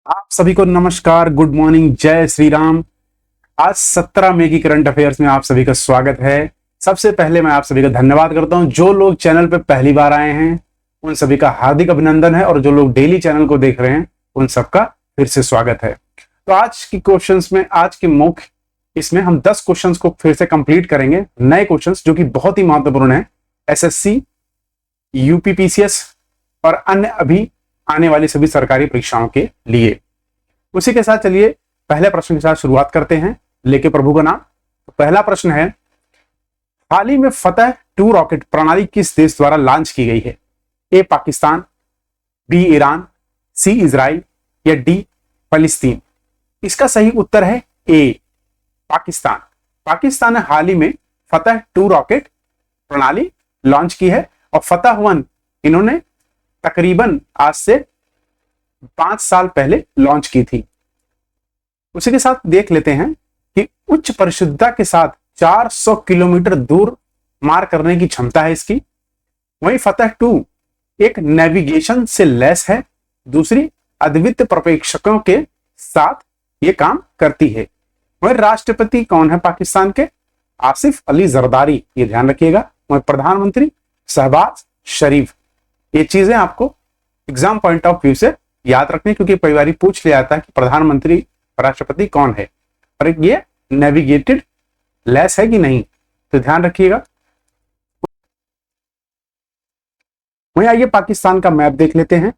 आप सभी को नमस्कार, गुड मॉर्निंग, जय श्री राम। आज 17 मई की करंट अफेयर्स में आप सभी का स्वागत है। सबसे पहले मैं आप सभी का धन्यवाद करता हूं। जो लोग चैनल पे पहली बार आए हैं उन सभी का हार्दिक अभिनंदन है, और जो लोग डेली चैनल को देख रहे हैं उन सबका फिर से स्वागत है। तो आज की क्वेश्चंस में, आज के मुख्य इसमें हम 10 क्वेश्चंस को फिर से कंप्लीट करेंगे, नए क्वेश्चंस जो कि बहुत ही महत्वपूर्ण है एसएससी, यूपीपीसीएस और अन्य अभी आने वाली सभी सरकारी परीक्षाओं के लिए। उसी के साथ चलिए पहले प्रश्न के साथ शुरुआत करते हैं, लेके प्रभु का नाम। तो पहला प्रश्न है, हाल ही में फतह 2 रॉकेट प्रणाली किस देश द्वारा लॉन्च की गई है? A Pakistan, B Iran, C Israel या डी फलस्तीन। इसका सही उत्तर है ए पाकिस्तान। पाकिस्तान ने हाल ही में फतह 2 रॉकेट प्रणाली लॉन्च की है, और फतह 1 इन्होंने तकरीबन आज से 5 साल पहले लॉन्च की थी। उसी के साथ देख लेते हैं कि उच्च परिशुद्धता के साथ 400 किलोमीटर दूर मार करने की क्षमता है इसकी। वहीं फतह 2 एक नेविगेशन से लैस है, दूसरी अद्वितीय प्रक्षेपकों के साथ ये काम करती है। वहीं राष्ट्रपति कौन है पाकिस्तान के? आसिफ अली जरदारी, ये ध्यान रखिएगा। वहीं प्रधानमंत्री शहबाज शरीफ। ये चीजें आपको एग्जाम पॉइंट ऑफ व्यू से याद रखनी, क्योंकि कई बार पूछ लिया जाता है कि प्रधानमंत्री राष्ट्रपति कौन है और ये नेविगेटेड लेस है कि नहीं, तो ध्यान रखिएगा। वहीं आइए पाकिस्तान का मैप देख लेते हैं।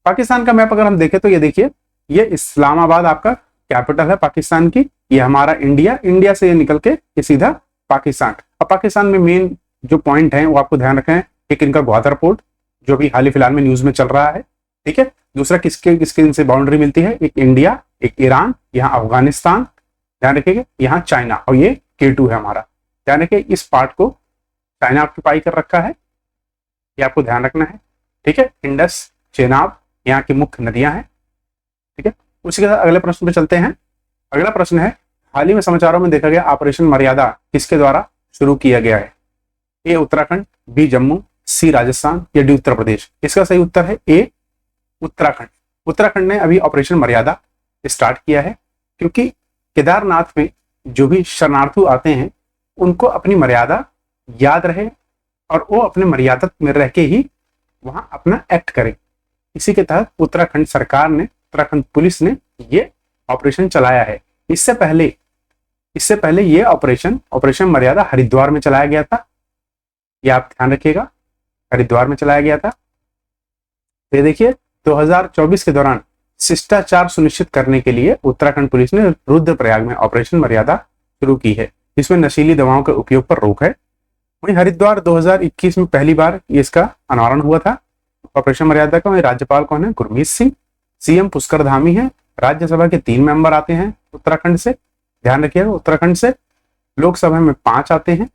पाकिस्तान का मैप अगर हम देखें तो ये देखिए, ये इस्लामाबाद आपका कैपिटल है पाकिस्तान की। ये हमारा इंडिया, इंडिया से ये निकल के ये सीधा पाकिस्तान। और पाकिस्तान में मेन जो पॉइंट है वो आपको ध्यान रखना है। एक इनका ग्वादर पोर्ट जो भी हाल ही फिलहाल में न्यूज में चल रहा है, ठीक है। दूसरा किसके किसके इनसे बाउंड्री मिलती है? एक इंडिया, एक ईरान, यहाँ अफगानिस्तान, ध्यान रखिएगा, यहाँ चाइना, और ये K2 है हमारा। ध्यान रखिए, इस पार्ट को चाइना ऑक्यूपाई कर रखा है, ये आपको ध्यान रखना है, ठीक है। इंडस, चेनाब यहाँ की मुख्य नदियां हैं, ठीक है। उसी के साथ अगले प्रश्न पे चलते हैं। अगला प्रश्न है, हाल ही में समाचारों में देखा गया ऑपरेशन मर्यादा किसके द्वारा शुरू किया गया है? ए उत्तराखंड, बी जम्मू, सी राजस्थान या डी उत्तर प्रदेश। इसका सही उत्तर है ए उत्तराखंड। उत्तराखंड ने अभी ऑपरेशन मर्यादा स्टार्ट किया है, क्योंकि केदारनाथ में जो भी शरणार्थी आते हैं उनको अपनी मर्यादा याद रहे और वो अपने मर्यादा में रह के ही वहां अपना एक्ट करें। इसी के तहत उत्तराखंड सरकार ने, उत्तराखंड पुलिस ने ये ऑपरेशन चलाया है। इससे पहले ये ऑपरेशन मर्यादा हरिद्वार में चलाया गया था, ये आप ध्यान रखिएगा, हरिद्वार में चलाया गया था। ये देखिए, 2024 के दौरान शिष्टाचार सुनिश्चित करने के लिए उत्तराखंड पुलिस ने रुद्रप्रयाग में ऑपरेशन मर्यादा शुरू की है, जिसमें नशीली दवाओं के उपयोग पर रोक है। वहीं हरिद्वार 2021 में पहली बार इसका अनावरण हुआ था ऑपरेशन मर्यादा का। वहीं राज्यपाल कौन है? गुरमीत सिंह। सीएम पुष्कर धामी है। राज्यसभा के 3 मेंबर आते हैं उत्तराखंड से, ध्यान रखिएगा। उत्तराखंड से लोकसभा में 5 आते हैं।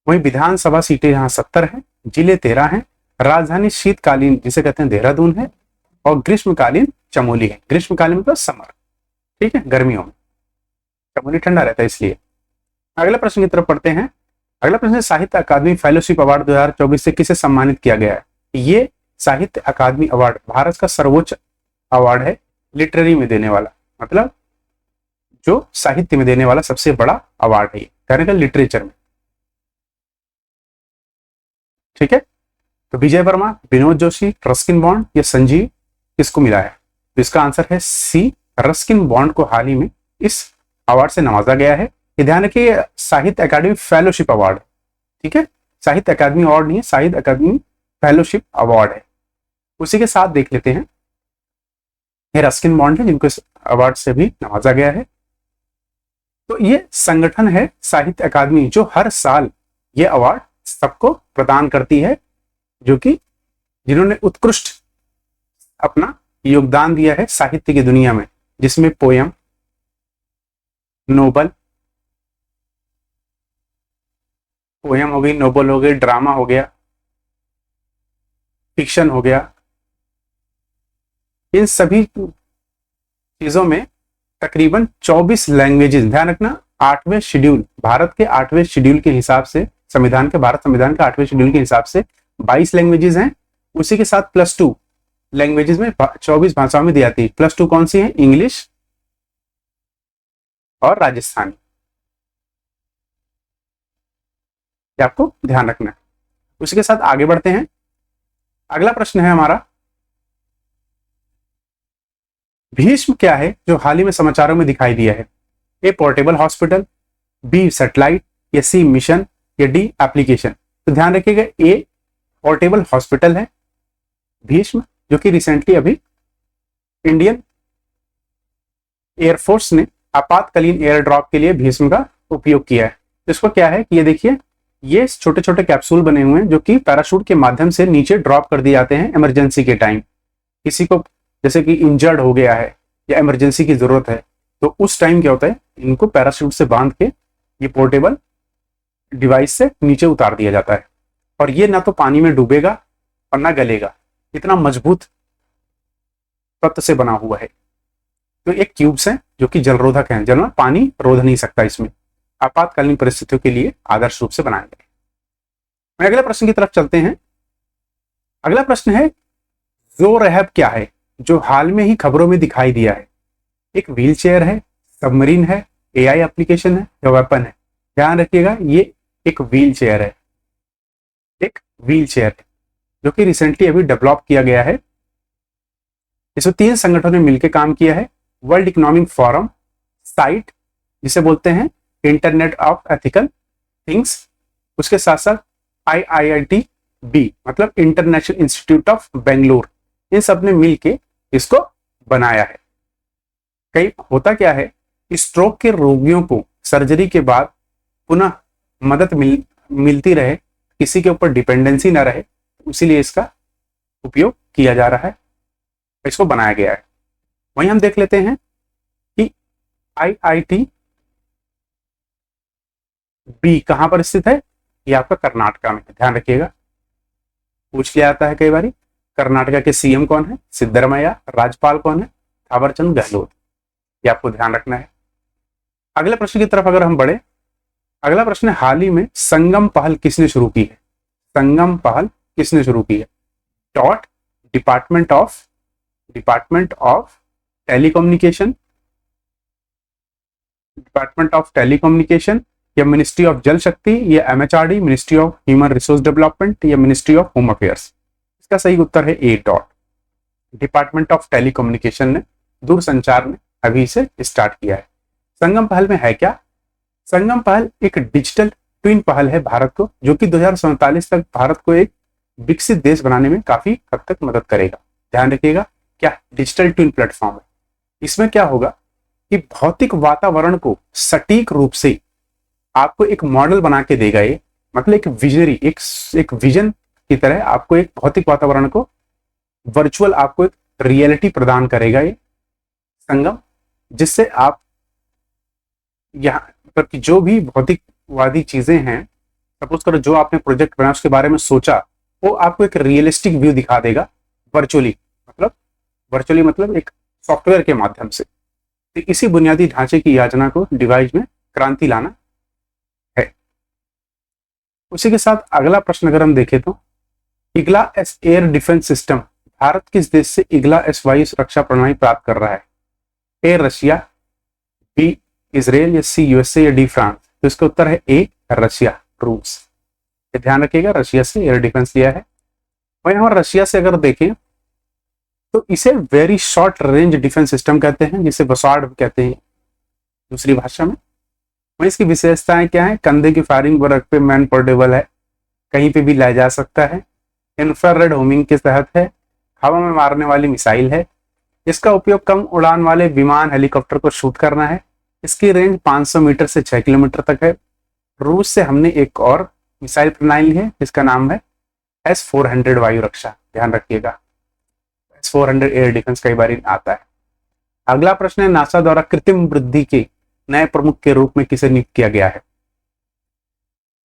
वहीं विधानसभा सीटें यहाँ 70 है, जिले 13 हैं। राजधानी शीतकालीन जिसे कहते हैं देहरादून है, और ग्रीष्मकालीन चमोली है। ग्रीष्मकालीन मतलब समर, ठीक है, गर्मियों में। चमोली ठंडा रहता है इसलिए। अगले प्रश्न की तरफ पढ़ते हैं। अगला प्रश्न है, साहित्य अकादमी फेलोशिप अवार्ड 2024 से किसे सम्मानित किया गया है? ये साहित्य अकादमी अवार्ड भारत का सर्वोच्च अवार्ड है, लिटरेरी में देने वाला, मतलब जो साहित्य में देने वाला सबसे बड़ा अवार्ड है, ये लिटरेचर में, ठीक है। तो विजय वर्मा, विनोद जोशी, रस्किन बॉन्ड या संजीव, किसको मिला है? तो इसका आंसर है सी, रस्किन बॉन्ड को हाल ही में इस अवार्ड से नवाजा गया है। ये ध्यान रखिए, साहित्य अकादमी फेलोशिप अवार्ड, ठीक है, साहित्य अकादमी अवार्ड नहीं है, साहित्य अकादमी फेलोशिप अवार्ड है। उसी के साथ देख लेते हैं, ये रस्किन बॉन्ड है जिनको इस अवार्ड से भी नवाजा गया है। तो ये संगठन है साहित्य अकादमी जो हर साल ये अवार्ड सबको प्रदान करती है, जो कि जिन्होंने उत्कृष्ट अपना योगदान दिया है साहित्य की दुनिया में, जिसमें पोयम, नोबल, पोयम हो गई, नोबल हो गई, ड्रामा हो गया, फिक्शन हो गया। इन सभी चीजों में तकरीबन 24 लैंग्वेजेस, ध्यान रखना, 8वें शेड्यूल, भारत के 8वें शेड्यूल के हिसाब से, भारत संविधान के 8वें शेड्यूल के हिसाब से 22 लैंग्वेजेस हैं। उसी के साथ +2 लैंग्वेजेस में 24 भाषाओं में दी जाती है। +2 कौन सी है? इंग्लिश और राजस्थानी। ये आपको ध्यान रखना है। उसी के साथ आगे बढ़ते हैं। अगला प्रश्न है हमारा, भीष्म क्या है जो हाल ही में समाचारों में दिखाई दिया है? ए पोर्टेबल हॉस्पिटल, बी सैटेलाइट, या सी मिशन, या डी एप्लीकेशन। तो ध्यान रखिएगा, ए पोर्टेबल हॉस्पिटल है भीष्म, जो कि रिसेंटली अभी इंडियन एयरफोर्स ने आपातकालीन एयर ड्रॉप के लिए भीष्म का उपयोग किया है। तो इसको क्या है कि ये देखिए, ये छोटे छोटे कैप्सूल बने हुए हैं जो कि पैराशूट के माध्यम से नीचे ड्रॉप कर दिए जाते हैं इमरजेंसी के टाइम। किसी को जैसे कि इंजर्ड हो गया है या इमरजेंसी की जरूरत है, तो उस टाइम क्या होता है, इनको पैराशूट से बांध के ये पोर्टेबल डिवाइस से नीचे उतार दिया जाता है। और ये ना तो पानी में डूबेगा और ना गलेगा, इतना मजबूत तत्व से बना हुआ है। तो एक क्यूब्स है जो कि जलरोधक है, जल में पानी रोध नहीं सकता, इसमें आपातकालीन परिस्थितियों के लिए आदर्श रूप से बनाए गए। अगले प्रश्न की तरफ चलते हैं। अगला प्रश्न है, ज़ोरहब क्या है जो हाल में ही खबरों में दिखाई दिया है? एक व्हील चेयर है, सबमरीन है, एआई एप्लीकेशन है, या वेपन है? ध्यान रखिएगा, ये एक व्हील चेयर है, एक व्हील चेयर है जो कि रिसेंटली अभी डेवलप किया गया है। इसमें 3 संगठनों ने मिलकर काम किया है। वर्ल्ड इकोनॉमिक फोरम, साइट जिसे बोलते हैं इंटरनेट ऑफ एथिकल थिंग्स, उसके साथ साथ IIIT-B मतलब इंटरनेशनल इंस्टीट्यूट ऑफ बेंगलोर, इन सब ने मिलके इसको बनाया है। कई होता क्या है, स्ट्रोक के रोगियों को सर्जरी के बाद पुनः मदद मिलती रहे, किसी के ऊपर डिपेंडेंसी ना रहे, इसीलिए इसका उपयोग किया जा रहा है, इसको बनाया गया है। वहीं हम देख लेते हैं कि IIT-B कहां पर स्थित है? ये आपका कर्नाटका में। ध्यान रखिएगा, पूछ लिया जाता है कई बार। कर्नाटका के सीएम कौन है? सिद्धरमैया। राज्यपाल कौन है? थावरचंद गहलोत। ये आपको ध्यान रखना है। अगले प्रश्न की तरफ अगर हम बढ़े, अगला प्रश्न है, हाल ही में संगम पहल किसने शुरू की है? संगम पहल किसने शुरू की है? डॉट डिपार्टमेंट ऑफ टेलीकम्युनिकेशन, या मिनिस्ट्री ऑफ जल शक्ति, या MHRD ministry of human resource development, या मिनिस्ट्री ऑफ होम अफेयर्स? इसका सही उत्तर है ए डॉट। डिपार्टमेंट ऑफ टेलीकम्युनिकेशन ने, दूरसंचार ने अभी इसे स्टार्ट किया है। संगम पहल में है क्या? संगम पहल एक डिजिटल ट्विन पहल है भारत को, जो कि 2047 तक भारत को एक विकसित देश बनाने में काफी हद तक मदद करेगा। ध्यान रखिएगा, क्या डिजिटल ट्विन प्लेटफॉर्म है। इसमें क्या होगा कि भौतिक वातावरण को सटीक रूप से आपको एक मॉडल बना के देगा। ये मतलब एक विजनरी, एक विजन की तरह आपको एक भौतिक वातावरण को वर्चुअल, आपको एक रियलिटी प्रदान करेगा ये संगम, जिससे आप यहाँ पर की जो भी भौतिकवादी चीजें हैं, सपोज करो जो आपने प्रोजेक्ट बनाया उसके बारे में सोचा, वो आपको एक रियलिस्टिक व्यू दिखा देगा वर्चुअली मतलब एक सॉफ्टवेयर के माध्यम से। तो इसी बुनियादी ढांचे की योजना को डिवाइस में क्रांति लाना है। उसी के साथ अगला प्रश्न अगर हम देखें तो, Igla S air defence system Bharat किस देश से इग्ला एस वायु रक्षा प्रणाली प्राप्त कर रहा है? ए रशिया, बी इसराइल, या सी USA, या डी फ्रांस? तो इसका उत्तर है ए रशिया, रूस। ध्यान रखिएगा, रशिया से एयर डिफेंस लिया है। वहीं हम रशिया से अगर देखें तो इसे very short range defence system कहते हैं, जिसे वसाड कहते हैं दूसरी भाषा में। वहीं इसकी विशेषताएं क्या है? कंधे की फायरिंग वर्क पे मैन पोर्टेबल है, कहीं पे भी लाया जा सकता है, इंफ्रारेड होमिंग के तहत है, हवा में मारने वाली मिसाइल है, इसका उपयोग कम उड़ान वाले विमान हेलीकॉप्टर को शूट करना है, इसकी रेंज 500 मीटर से 6 किलोमीटर तक है। रूस से हमने एक और मिसाइल प्रणाली है जिसका नाम है S-400 वायु रक्षा। ध्यान रखिएगा, S-400 एयर डिफेंस कई बार आता है। अगला प्रश्न है, नासा द्वारा कृत्रिम वृद्धि के नए प्रमुख के रूप में किसे नियुक्त किया गया है?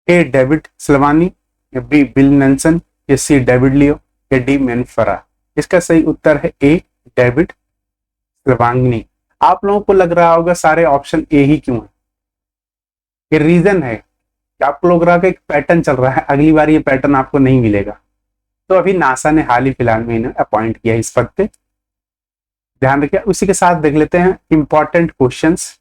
ए डेविड स्लवानी, या बी बिल नेल्सन, या सी डेविड लियो, या डी मेनफरा? इसका सही उत्तर है ए डेविड स्लवानी। आप लोगों को लग रहा होगा सारे ऑप्शन ए ही क्यों है? ये रीजन है कि आपको लग रहा है कि एक पैटर्न चल रहा है, अगली बार ये पैटर्न आपको नहीं मिलेगा। तो अभी नासा ने हाल ही फिलहाल में इन्हें अपॉइंट किया इस पद पे, ध्यान रखिए। उसी के साथ देख लेते हैं इंपॉर्टेंट क्वेश्चंस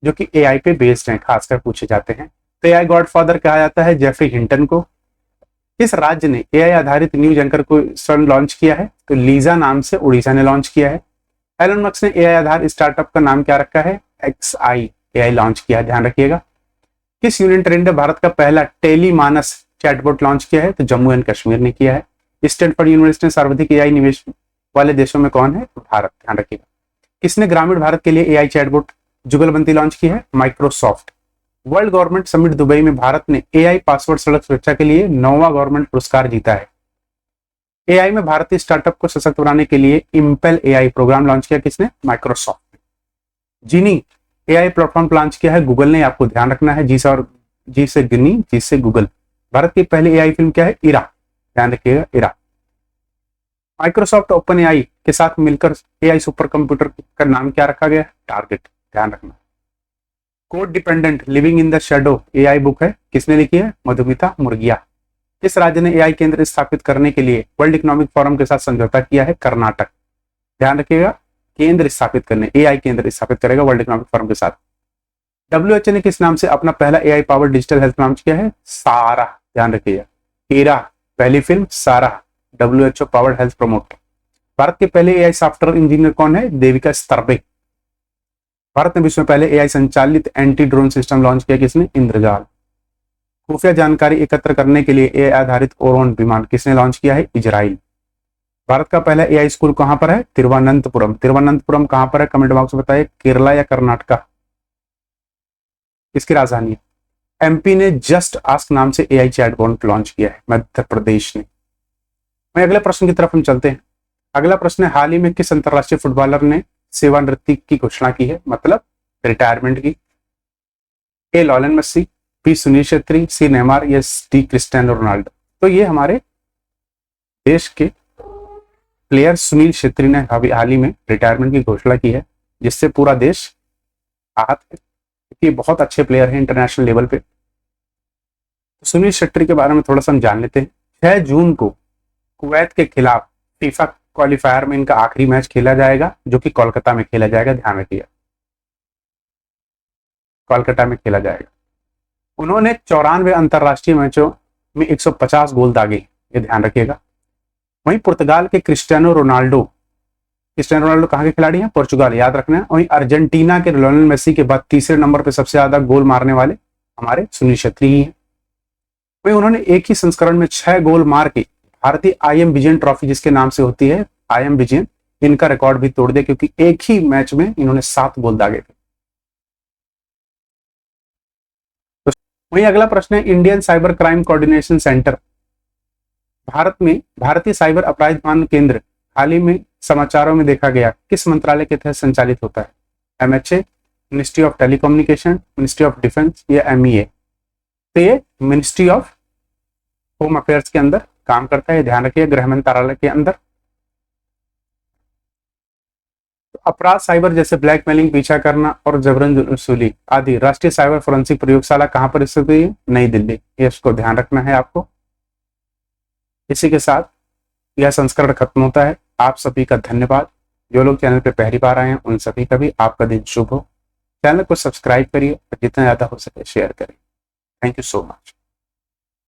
जो कि एआई पे बेस्ड हैं, खासकर पूछे जाते हैं। तो एआई गॉडफादर कहा जाता है जेफरी हिंटन को। किस राज्य ने एआई आधारित न्यूज एंकर को स्वयं लॉन्च किया है? तो लीजा नाम से उड़ीसा ने लॉन्च किया है। एलन मस्क ने एआई आधारित स्टार्टअप का नाम क्या रखा है? XI एआई लॉन्च किया है, ध्यान रखिएगा। किस यूनियन टेरिटरी ने भारत का पहला टेलीमानस चैटबॉट लॉन्च किया है? तो जम्मू एंड कश्मीर ने किया है। स्टैनफोर्ड यूनिवर्सिटी में सर्वाधिक एआई निवेश वाले देशों में कौन है? भारत, ध्यान रखिएगा। किसने ग्रामीण भारत के लिए एआई चैटबॉट जुगलबंदी लॉन्च की है? Microsoft. World government summit Dubai में भारत ने एआई पासवर्ड सड़क सुरक्षा के लिए 9वां गवर्नमेंट पुरस्कार जीता है। एआई में भारतीय स्टार्टअप को सशक्त बनाने के लिए इंपेल एआई प्रोग्राम लॉन्च किया किसने? माइक्रोसॉफ्ट। जीनी एआई प्लेटफॉर्म लॉन्च किया है गूगल ने, आपको ध्यान रखना है। जी से गिनी, जी से गूगल। भारत की पहली एआई फिल्म क्या है? इरा, ध्यान रखिएगा, इरा। माइक्रोसॉफ्ट ओपन एआई के साथ मिलकर एआई सुपर कंप्यूटर का नाम क्या रखा गया? टारगेट, ध्यान रखना। Code dependent living in the shadow AI book है, किसने लिखी है? मधुमिता मुर्गिया। किस राज्य ने एआई केंद्र स्थापित करने के लिए वर्ल्ड इकोनॉमिक फोरम के साथ समझौता किया है? कर्नाटक। ध्यान रखिएगा, केंद्र स्थापित करने, एआई केंद्र स्थापित करेगा वर्ल्ड इकोनॉमिक फोरम के साथ। WHO ने किस नाम से अपना पहला AI power digital health launch किया है? सारा, ध्यान रखिएगा। हीरा पहली फिल्म, सारा WHO powered health promote. Bharat के पहले एआई सॉफ्टवेयर इंजीनियर कौन है? देविका स्तर्बे। भारत ने विश्व में पहले एआई संचालित एंटी ड्रोन सिस्टम लॉन्च किया किसने? इंद्रजाल। खुफिया जानकारी एकत्र करने के लिए एआई आधारित ओरोन विमान किसने लॉन्च किया है? इजराइल। भारत का पहला एआई स्कूल कहां पर है? तिरुवनंतपुरम। तिरुवनंतपुरम कहां पर है? कमेंट बॉक्स में बताइए। केरला या कर्नाटका? किसकी राजधानी है? एमपी ने जस्ट आस्क नाम से एआई चैटबॉट लॉन्च किया है, मध्य प्रदेश ने। वहीं अगले प्रश्न की तरफ हम चलते हैं। अगला प्रश्न है, हाल ही में किस अंतरराष्ट्रीय फुटबॉलर ने सेवानिवृत्ति की घोषणा की है, मतलब रिटायरमेंट की? ए लॉयलन मेसी, बी सुनील छेत्री, सी नेमार या डी क्रिस्टियानो रोनाल्डो? तो ये हमारे देश के प्लेयर सुनील छेत्री ने अभी हाल ही में रिटायरमेंट की घोषणा की है, जिससे पूरा देश आहत है, क्योंकि बहुत अच्छे प्लेयर हैं इंटरनेशनल लेवल पे। तो सुनील छेत्री के बारे में थोड़ा सा हम जान लेते हैं। 6 जून को कुवैत के खिलाफ फीफा क्वालिफायर में इनका आखिरी मैच खेला जाएगा, जो कि कोलकाता में खेला जाएगा, ध्यान रखिएगा, कोलकाता में खेला जाएगा। उन्होंने 94 अंतरराष्ट्रीय मैचों में 150 गोल दागे, ये ध्यान रखिएगा। वहीं पुर्तगाल के क्रिस्टियानो रोनाल्डो कहाँ के खिलाड़ी हैं? पोर्चुगाल, याद रखना है। वहीं अर्जेंटीना के लियोनेल मेसी के बाद तीसरे नंबर पर सबसे ज्यादा गोल मारने वाले हमारे सुनील छेत्री ही हैं। वहीं उन्होंने एक ही संस्करण में 6 गोल मार के भारतीय IM विजयन ट्रॉफी, जिसके नाम से होती है IM विजयन, इनका रिकॉर्ड भी तोड़ दिया, क्योंकि एक ही मैच में इन्होंने 7 गोल दागे थे। तो वहीं अगला प्रश्न है, Indian cyber crime coordination centre Bharat में भारतीय साइबर अपराध मान केंद्र हाल ही में समाचारों में देखा गया किस मंत्रालय के तहत संचालित होता है? MHA, ministry of telecommunication, ministry of defence या MEA? तो ये मिनिस्ट्री ऑफ होम अफेयर्स के अंदर काम करता है, ध्यान रखिए, गृह मंत्रालय के अंदर। तो अपराध साइबर जैसे ब्लैकमेलिंग, पीछा करना और जबरन वसूली आदि राष्ट्रीय साइबर फोरेंसिक प्रयोगशाला कहां पर स्थित है? नई दिल्ली। ये इसको ध्यान रखना है आपको। इसी के साथ यह संस्करण खत्म होता है। आप सभी का धन्यवाद। जो लोग चैनल पे पहली बार आए हैं उन सभी का भी आपका दिन शुभ हो। चैनल को सब्सक्राइब करिए और जितना ज्यादा हो सके शेयर करिए। Thank you so much.